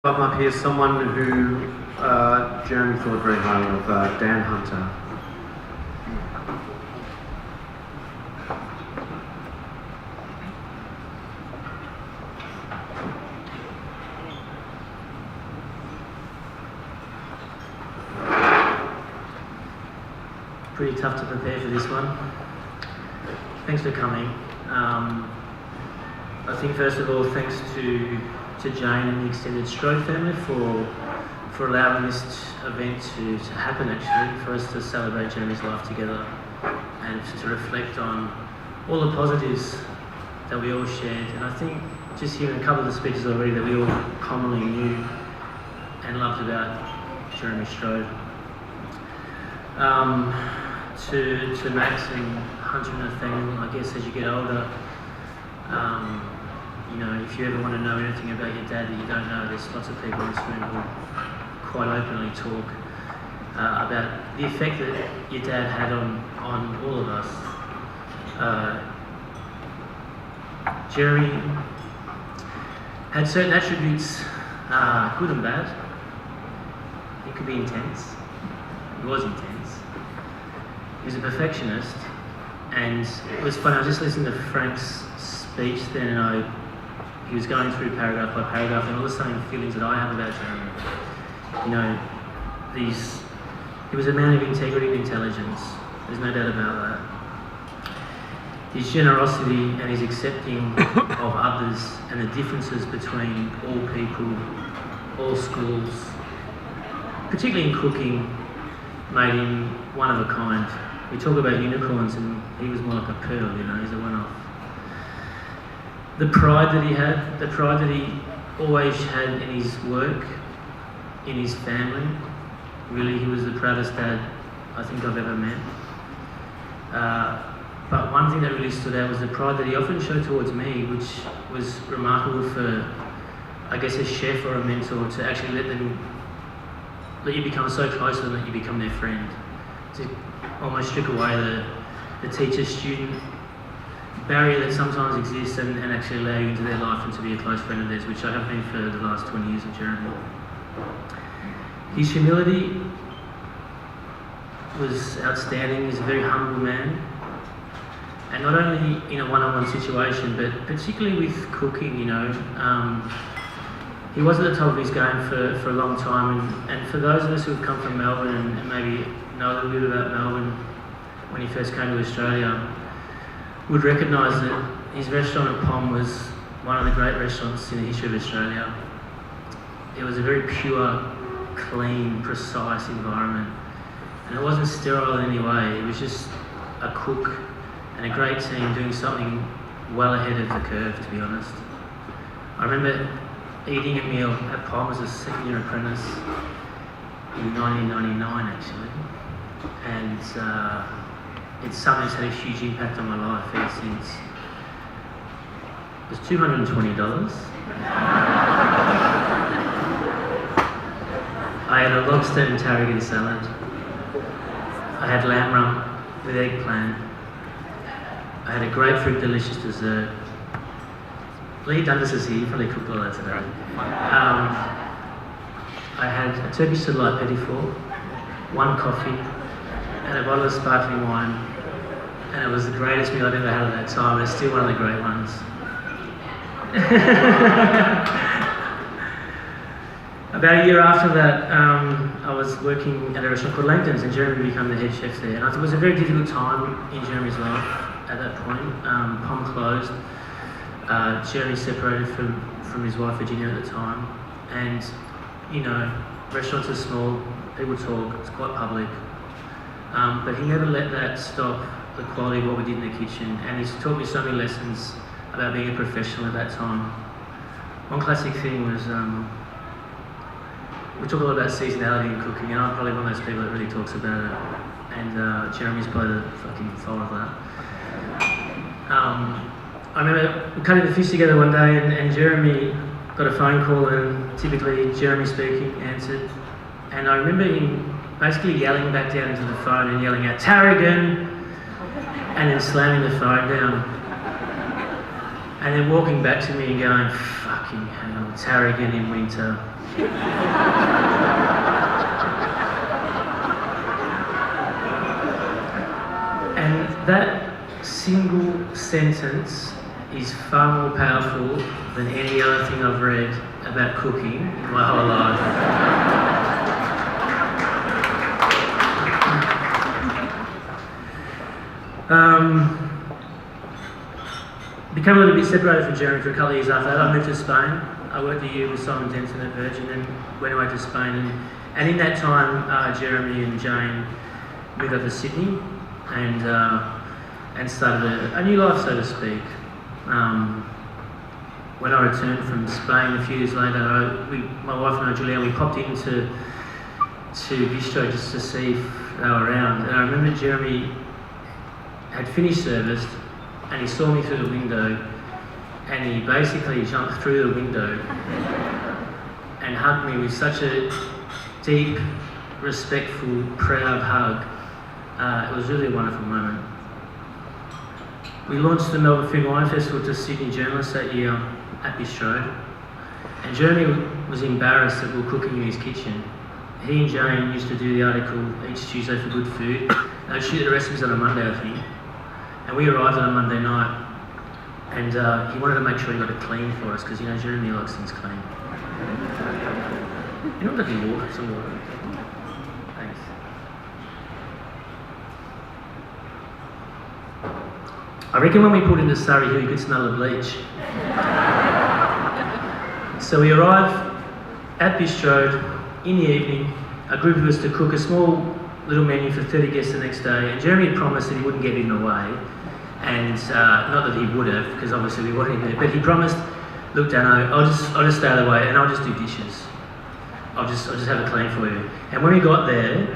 I'm up here, someone who Jeremy thought very highly of, Dan Hunter. Pretty tough to prepare for this one. Thanks for coming. I think first of all, thanks to Jane and the extended Strode family for allowing this event to happen, actually, for us to celebrate Jeremy's life together and to reflect on all the positives that we all shared. And I think just hearing a couple of the speeches already that we all commonly knew and loved about Jeremy Strode. To Max and Hunter and Nathaniel, I guess as you get older, you know, if you ever want to know anything about your dad that you don't know, there's lots of people in this room who quite openly talk about the effect that your dad had on all of us. Jerry had certain attributes, good and bad. He could be intense. He was intense. He was a perfectionist, and it was funny. I was just listening to Frank's speech then, and he was going through paragraph by paragraph, and all the same feelings that I have about Jeremy. You know, he was a man of integrity and intelligence. There's no doubt about that. His generosity and his accepting of others and the differences between all people, all schools, particularly in cooking, made him one of a kind. We talk about unicorns, and he was more like a pearl, you know, he's a one-off. The pride that he had, the pride that he always had in his work, in his family. Really, he was the proudest dad I think I've ever met. But one thing that really stood out was the pride that he often showed towards me, which was remarkable for, I guess, a chef or a mentor to actually let you become so close to them that you become their friend. To almost strip away the teacher-student barrier that sometimes exists and actually allow you into their life and to be a close friend of theirs, which I have been for the last 20 years of Jeremy. His humility was outstanding. He's a very humble man. And not only in a one-on-one situation, but particularly with cooking, you know. He was at the top of his game for a long time, and for those of us who have come from Melbourne and maybe know a little bit about Melbourne when he first came to Australia, would recognise that his restaurant at Pom was one of the great restaurants in the history of Australia. It was a very pure, clean, precise environment, and it wasn't sterile in any way. It was just a cook and a great team doing something well ahead of the curve, to be honest. I remember eating a meal at Pom as a second-year apprentice in 1999, actually, and it's something that's had a huge impact on my life ever since. It was $220. I had a lobster and tarragon salad. I had lamb rump with eggplant. I had a grapefruit delicious dessert. Lee Dundas is here, he probably cooked all that today. I had a Turkish delight petit four, one coffee, and a bottle of sparkling wine, and it was the greatest meal I'd ever had at that time, and it's still one of the great ones. About a year after that, I was working at a restaurant called Langton's, and Jeremy became the head chef there. And I think it was a very difficult time in Jeremy's life at that point. Pom closed. Jeremy separated from his wife Virginia at the time, and you know, restaurants are small, people talk, it's quite public, but he never let that stop the quality of what we did in the kitchen, and he's taught me so many lessons about being a professional at that time. One classic thing was, we talk a lot about seasonality in cooking, and I'm probably one of those people that really talks about it, and Jeremy's probably the fucking fault of that. I remember cutting the fish together one day, and Jeremy got a phone call, and typically Jeremy speaking answered, and I remember him basically yelling back down into the phone and yelling out, "Tarragon!" and then slamming the phone down, and then walking back to me and going, "Fucking hell, tarragon in winter, And that single sentence is far more powerful than any other thing I've read about cooking in my whole life. Became a little bit separated from Jeremy for a couple of years after that. I moved to Spain. I worked a year with Simon Denton at Virgin, then went away to Spain. And in that time, Jeremy and Jane moved up to Sydney and started a new life, so to speak. When I returned from Spain a few years later, my wife and I, Julianne, we popped into Bistro just to see if they were around. And I remember Jeremy had finished service and he saw me through the window and he basically jumped through the window and hugged me with such a deep, respectful, proud hug. It was really a wonderful moment. We launched the Melbourne Food and Wine Festival to Sydney journalists that year at Strode, and Jeremy was embarrassed that we were cooking in his kitchen. He and Jane used to do the article each Tuesday for Good Food. They'd shoot the recipes on a Monday, I think, and we arrived on a Monday night, and he wanted to make sure he got it clean for us, because Jeremy likes things clean. You know what I can walk? Some water. Thanks. I reckon when we pulled into Surrey Hill, you could smell the bleach. So we arrived at Strode in the evening. A group of us to cook a small little menu for 30 guests the next day, and Jeremy had promised that he wouldn't get in the way, and not that he would have, because obviously we wanted him there, but he promised, look Dano, I'll just stay out of the way and I'll just do dishes. I'll just have it clean for you. And when we got there,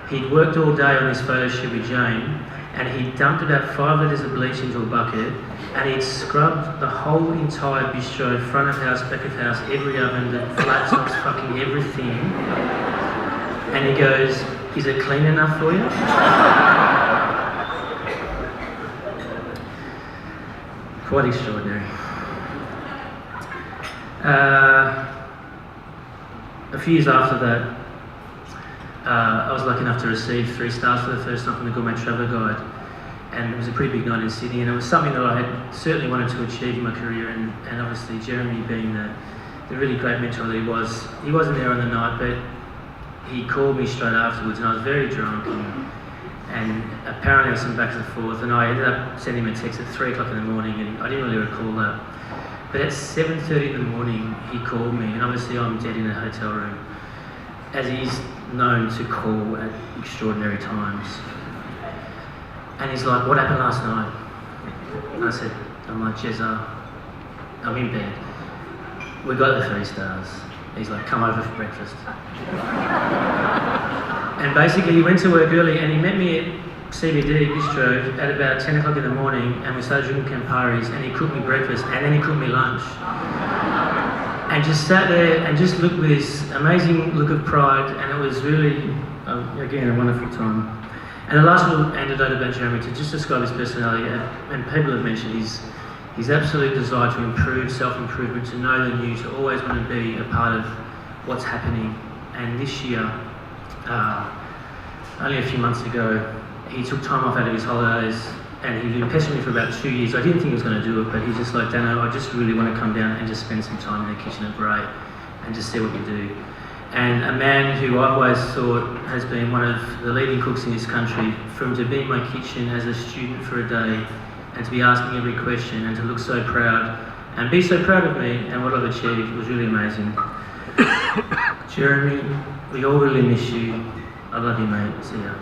he'd worked all day on this photo shoot with Jane, and he dumped about 5 litres of bleach into a bucket, and he'd scrubbed the whole entire bistro, front of house, back of house, every oven, the flat tops, fucking everything. And he goes, is it clean enough for you? Quite extraordinary. A few years after that, I was lucky enough to receive 3 stars for the first time from the Gourmet Traveller Guide, and it was a pretty big night in Sydney, and it was something that I had certainly wanted to achieve in my career, and obviously Jeremy being the really great mentor that he wasn't there on the night, but he called me straight afterwards, and I was very drunk, and apparently I was some back and forth, and I ended up sending him a text at 3 o'clock in the morning, and I didn't really recall that. But at 7:30 in the morning, he called me, and obviously I'm dead in a hotel room, as he's known to call at extraordinary times. And he's like, what happened last night? And I'm like, Jezza, I'm in bed. We got the 3 stars. He's like, come over for breakfast. And basically he went to work early and he met me at CBD Bistro at about 10 o'clock in the morning, and we started drinking Camparis, and he cooked me breakfast and then he cooked me lunch. And just sat there and just looked with this amazing look of pride, and it was really, again, a wonderful time. And the last little anecdote about Jeremy, to just describe his personality, and people have mentioned his absolute desire to improve, self-improvement, to know the new, to always want to be a part of what's happening. And this year, only a few months ago, he took time off out of his holidays, and he'd been pestering me for about 2 years. I didn't think he was going to do it, but he's just like, Dano, I just really want to come down and just spend some time in the kitchen at Bray and just see what you do. And a man who I've always thought has been one of the leading cooks in this country, from to be in my kitchen as a student for a day and to be asking every question and to look so proud and be so proud of me and what I've achieved, was really amazing. Jeremy, we all really miss you. I love you, mate. See ya.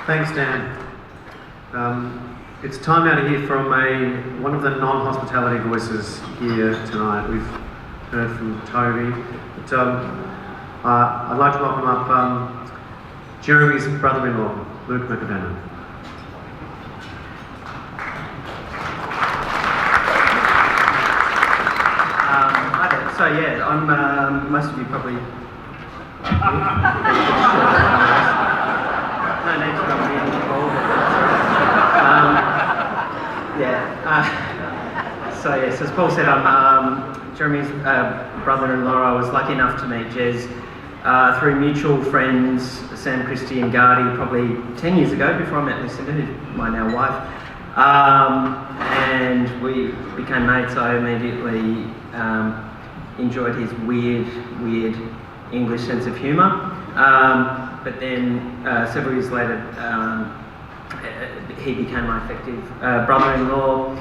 Thanks, Dan. It's time now to hear from one of the non-hospitality voices here tonight. We've heard from Toby, but I'd like to welcome up Jeremy's brother-in-law, Luke McAvenna. Hi there. So yeah, I'm most of you probably. No need to go involved. yes, as Paul said, I'm Jeremy's brother-in-law. I was lucky enough to meet Jez through mutual friends, Sam, Christie and Gardy, probably 10 years ago, before I met Lucinda, who's my now wife. And we became mates. I immediately enjoyed his weird English sense of humour. But then several years later, he became my effective brother-in-law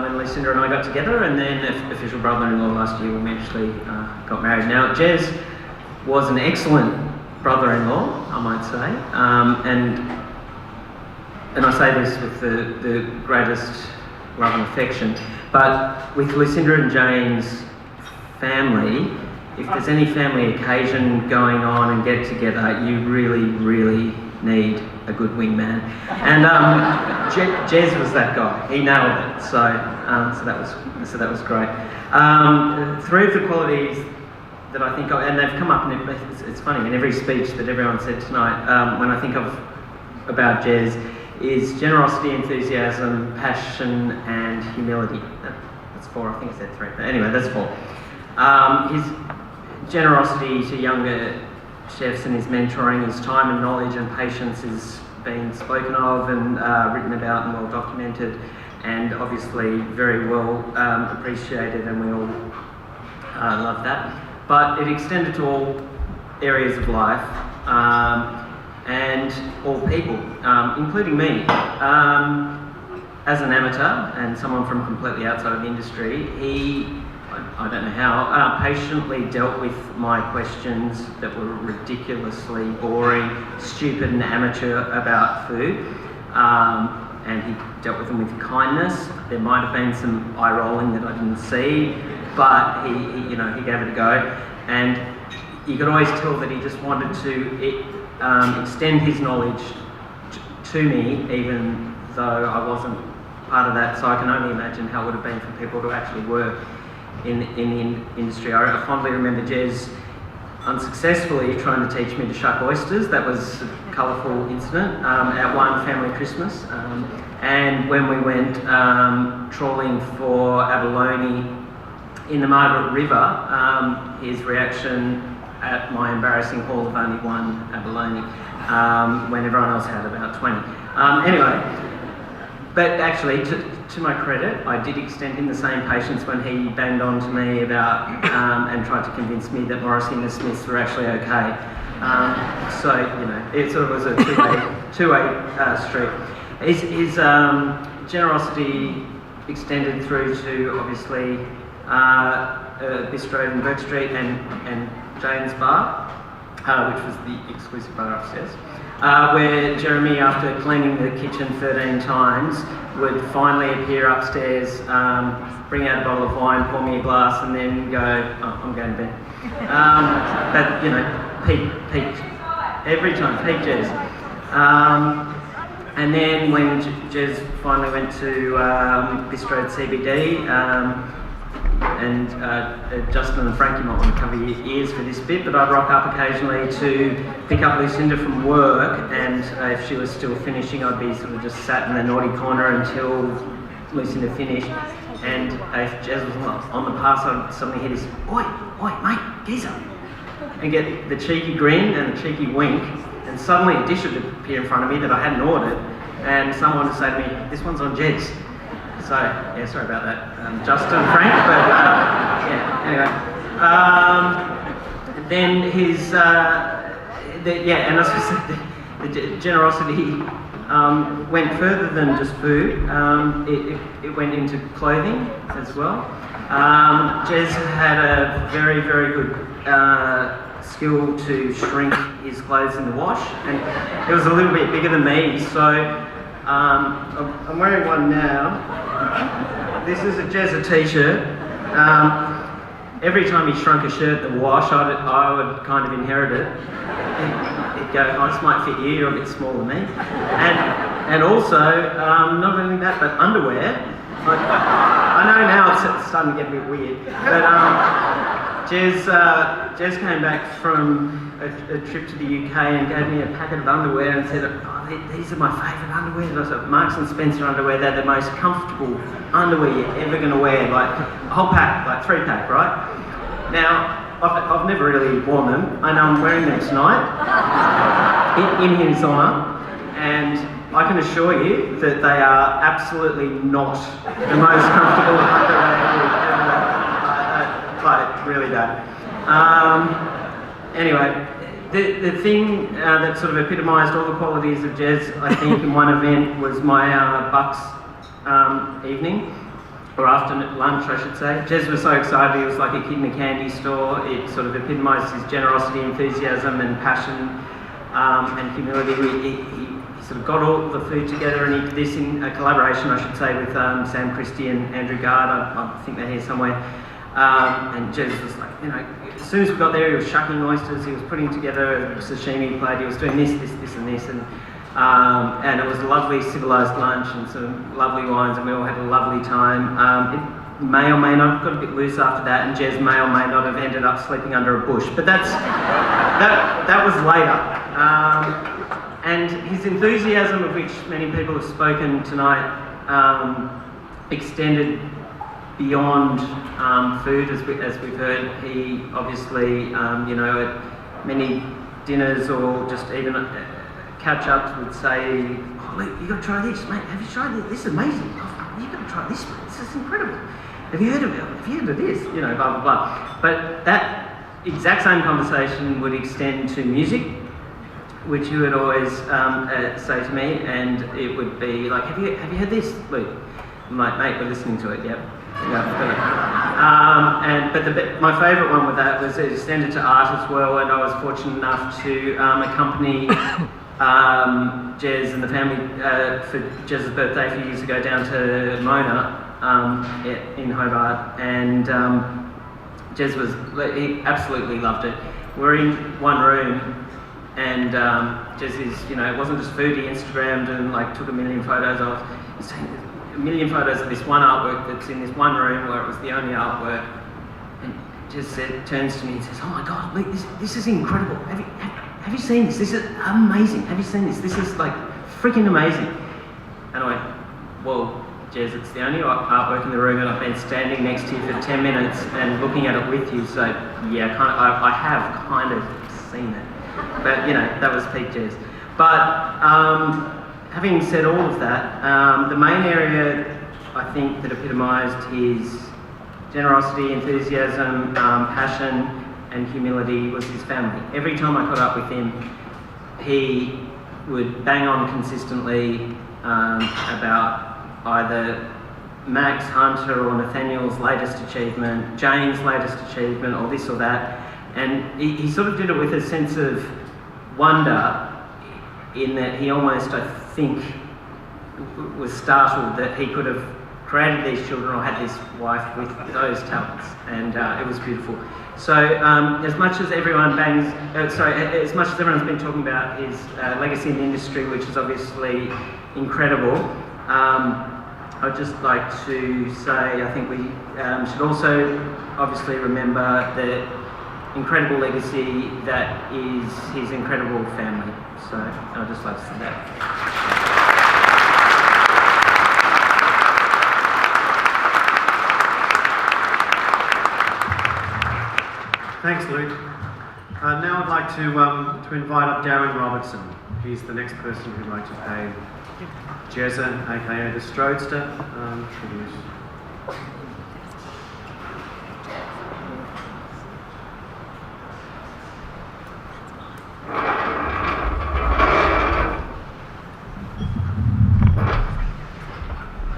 when Lucinda and I got together, and then official brother-in-law last year when we actually got married. Now, Jez was an excellent brother-in-law, I might say, and I say this with the greatest love and affection, but with Lucinda and Jane's family, if there's any family occasion going on and get together, you really need a good wingman. And Jez was that guy. He nailed it. So that was great. Three of the qualities that I think of, and they've come up, and it's funny, in every speech that everyone said tonight, when I think of about Jez, is generosity, enthusiasm, passion, and humility. That's four. I think I said three, but anyway, that's four. His generosity to younger chefs and his mentoring, his time and knowledge and patience is being spoken of and written about and well documented, and obviously very well appreciated, and we all love that. But it extended to all areas of life and all people, including me. As an amateur and someone from completely outside of the industry, I don't know how, patiently dealt with my questions that were ridiculously boring, stupid and amateur about food, and he dealt with them with kindness. There might have been some eye rolling that I didn't see, but he gave it a go, and you could always tell that he just wanted to extend his knowledge to me, even though I wasn't part of that. So I can only imagine how it would have been for people who actually were in the industry. I fondly remember Jez unsuccessfully trying to teach me to shuck oysters. That was a colourful incident at one family Christmas. And when we went trawling for abalone in the Margaret River, his reaction at my embarrassing haul of only one abalone when everyone else had about 20. Anyway, but actually, to my credit, I did extend him the same patience when he banged on to me about and tried to convince me that Morrissey and the Smiths were actually okay. So, it sort of was a two-way street. His generosity extended through to, obviously, Strode and Burke Street and Jane's Bar, which was the exclusive bar upstairs. Where Jeremy, after cleaning the kitchen 13 times, would finally appear upstairs, bring out a bottle of wine, pour me a glass, and then go, "Oh, I'm going to bed." But peak every time, peak Jez. And then when Jez finally went to Strode CBD, and Justin and Frank, you might want to cover your ears for this bit, but I'd rock up occasionally to pick up Lucinda from work, and if she was still finishing, I'd be sort of just sat in the naughty corner until Lucinda finished, and if Jez was on the pass, I'd suddenly hear this, oi, mate, geezer, and get the cheeky grin and the cheeky wink, and suddenly a dish would appear in front of me that I hadn't ordered, and someone would say to me, "This one's on Jez." So, yeah, sorry about that, Justin, Frank, but anyway. Then his, and as I said, the generosity went further than just food. It went into clothing as well. Jez had a very, very good skill to shrink his clothes in the wash, and it was a little bit bigger than me, so I'm wearing one now. This is a Jez t-shirt. Every time he shrunk a shirt in the wash, I would kind of inherit it. He'd go, "Oh, this might fit you, you're a bit smaller than me." And also, not only that, but underwear. I know now it's starting to get a bit weird, but Jez came back from a trip to the UK and gave me a packet of underwear and said, "Oh, these are my favourite underwear." And I said, "Marks and Spencer underwear, they're the most comfortable underwear you're ever going to wear, like a whole pack, like 3-pack, right?" Now, I've never really worn them. I know I'm wearing them tonight in his honour, and I can assure you that they are absolutely not the most comfortable underwear you've ever like, really bad. Anyway, the thing that sort of epitomised all the qualities of Jez, I think, in one event was my Bucks evening, or after lunch, I should say. Jez was so excited, he was like a kid in a candy store. It sort of epitomised his generosity, enthusiasm and passion and humility. He sort of got all the food together, and he did this in a collaboration, I should say, with Sam Christie and Andrew Gard. I think they're here somewhere. And Jez was like, you know, as soon as we got there, he was shucking oysters, he was putting together a sashimi plate, he was doing this and this, and it was a lovely civilised lunch and some lovely wines, and we all had a lovely time. It may or may not have got a bit loose after that, and Jez may or may not have ended up sleeping under a bush, but that was later. And his enthusiasm, of which many people have spoken tonight, extended beyond food, as we've heard. He obviously, you know, at many dinners or just even catch-ups would say, "Oh, look, you got to try this, mate. Have you tried this? This is amazing. Oh, you got to try this, mate. This is incredible. Have you heard of it? Have you heard of this? You know, blah blah blah." But that exact same conversation would extend to music, which he would always say to me, and it would be like, "Have you heard this, Luke?" I'm like, "Mate, we're listening to it. Yep." My favourite one with that was it extended to art as well, and I was fortunate enough to accompany Jez and the family for Jez's birthday a few years ago down to Mona in Hobart, and Jez he absolutely loved it. We're in one room, and Jez is, you know, it wasn't just food, he Instagrammed and like took a million photos of. He's saying a million photos of this one artwork that's in this one room where it was the only artwork, and just turns to me and says, "Oh my God, Luke, this is incredible. Have you seen this? This is amazing. Have you seen this? This is like freaking amazing." And I went, "Well, Jez, it's the only artwork in the room, and I've been standing next to you for 10 minutes and looking at it with you, so yeah, I have kind of seen it." But you know, that was peak Jez. But having said all of that, the main area I think that epitomised his generosity, enthusiasm, passion and humility was his family. Every time I caught up with him, he would bang on consistently about either Max, Hunter or Nathaniel's latest achievement, Jane's latest achievement, or this or that. And he sort of did it with a sense of wonder, in that he almost, I think, was startled that he could have created these children or had this wife with those talents, and it was beautiful. So as much as everyone's been talking about his legacy in the industry, which is obviously incredible, I'd just like to say I think we should also obviously remember the incredible legacy that is his incredible family. So I'd just like to say that. Thanks, Luke. Now I'd like to invite up Darren Robertson. He's the next person who'd like to pay Jezza, aka the Strodester, tribute.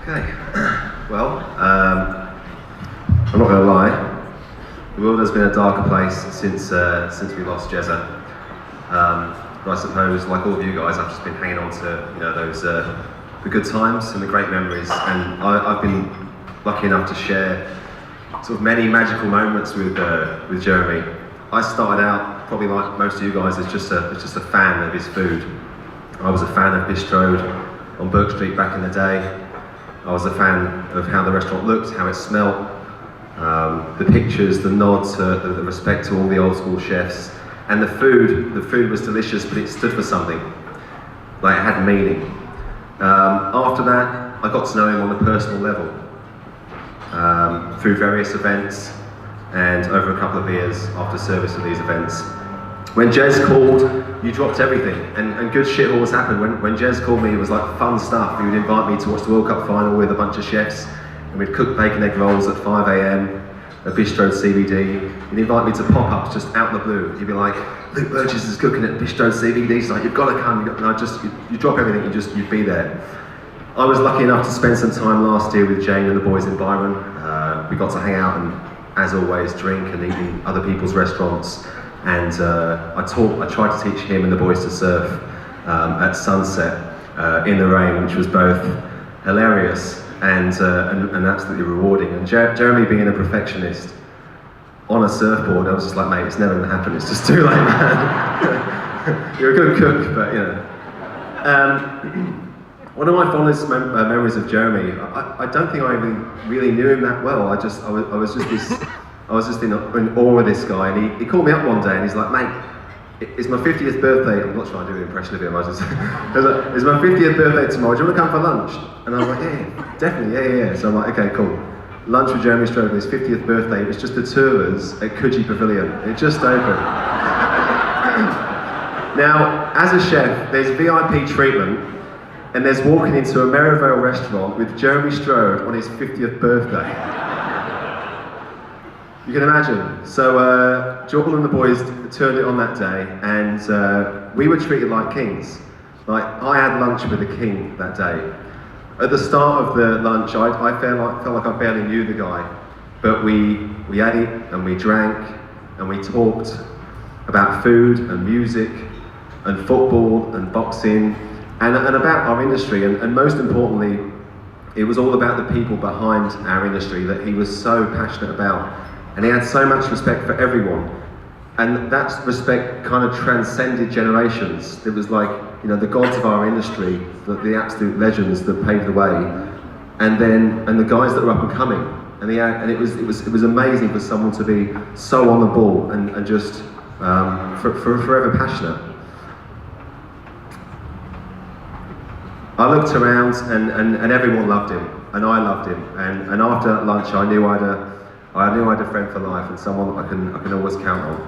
Okay, well, I'm not going to lie, the world has been a darker place since we lost Jezza. But I suppose, like all of you guys, I've just been hanging on to, you know, those the good times and the great memories, and I've been lucky enough to share sort of many magical moments with Jeremy. I started out, probably like most of you guys, as just a fan of his food. I was a fan of Strode on Burke Street back in the day. I was a fan of how the restaurant looked, how it smelled, The pictures, the nods, the respect to all the old school chefs, and the food was delicious, but it stood for something. Like it had meaning. After that, I got to know him on a personal level through various events and over a couple of beers after service of these events. When Jez called, you dropped everything, and good shit always happened. When Jez called me, it was like fun stuff. He would invite me to watch the World Cup final with a bunch of chefs, and we'd cook bacon egg rolls at 5 AM at Strode CBD. He'd invite me to pop-ups just out of the blue. He'd be like, Luke Burgess is cooking at Strode CBD. He's like, you've got to come. And you drop everything, you'd be there. I was lucky enough to spend some time last year with Jane and the boys in Byron. We got to hang out and, as always, drink and eat in other people's restaurants. And I tried to teach him and the boys to surf at sunset in the rain, which was both hilarious and absolutely rewarding. And Jeremy, being a perfectionist on a surfboard, I was just like, mate, it's never going to happen. It's just too late, man. You're a good cook, but you know. One of my fondest memories of Jeremy, I don't think I even really knew him that well. I was just in awe of this guy, and he called me up one day and he's like, mate, it's my 50th birthday. I'm not trying to do an impression of him, it's my 50th birthday tomorrow, do you want to come for lunch? And I was like, yeah, definitely, yeah. So I'm like, okay, cool. Lunch with Jeremy Strode on his 50th birthday. It was just the two of us at Coogee Pavilion. It just opened. Now, as a chef, there's VIP treatment, and there's walking into a Merivale restaurant with Jeremy Strode on his 50th birthday. You can imagine. So Jordan and the boys turned it on that day, and we were treated like kings. Like, I had lunch with the king that day. At the start of the lunch, I felt like I barely knew the guy, but we ate and we drank and we talked about food and music and football and boxing and about our industry, and most importantly, it was all about the people behind our industry that he was so passionate about. And he had so much respect for everyone. And that respect kind of transcended generations. It was like, you know, the gods of our industry, the absolute legends that paved the way, and the guys that were up and coming. And it was amazing for someone to be so on the ball and just forever passionate. I looked around and everyone loved him, and I loved him. And after that lunch, I knew I had a friend for life and someone that I can always count on.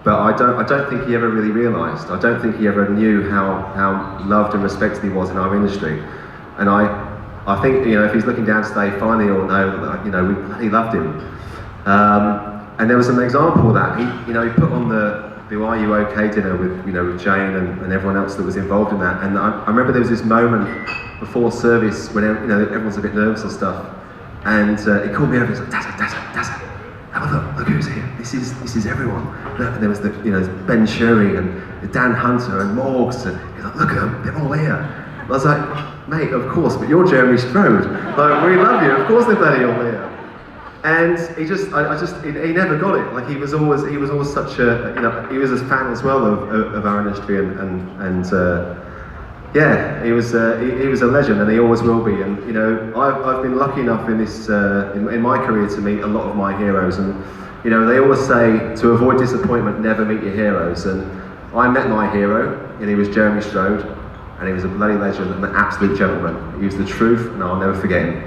But I don't think he ever really realised. I don't think he ever knew how loved and respected he was in our industry. And I think, you know, if he's looking down today, finally he'll know that, you know, we bloody loved him. And there was an example of that. He put on the Are You OK dinner with Jane and everyone else that was involved in that. And I remember there was this moment before service when everyone's a bit nervous and stuff. And he called me over and he was like, Dazza, have a look who's here. This is everyone. And there was Ben Sherry and Dan Hunter and Morgs, and he's like, look at them, they're all here. And I was like, mate, of course, but you're Jeremy Strode. Like, we love you, of course they're bloody all here. And he never got it. Like, he was always such a, he was a fan as well of our industry, and yeah, he was a legend, and he always will be. And I've been lucky enough in this in my career to meet a lot of my heroes, and they always say to avoid disappointment, never meet your heroes. And I met my hero, and he was Jeremy Strode, and he was a bloody legend and an absolute gentleman. He was the truth, and I'll never forget him.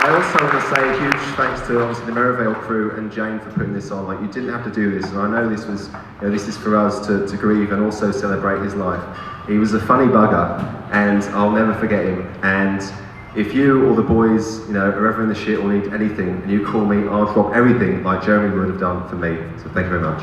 I also want to say a huge thanks to obviously the Merivale crew and Jane for putting this on. Like, you didn't have to do this, and I know this was, this is for us to grieve and also celebrate his life. He was a funny bugger, and I'll never forget him. And if you or the boys, are ever in the shit or need anything, and you call me, I'll drop everything like Jeremy would have done for me. So thank you very much.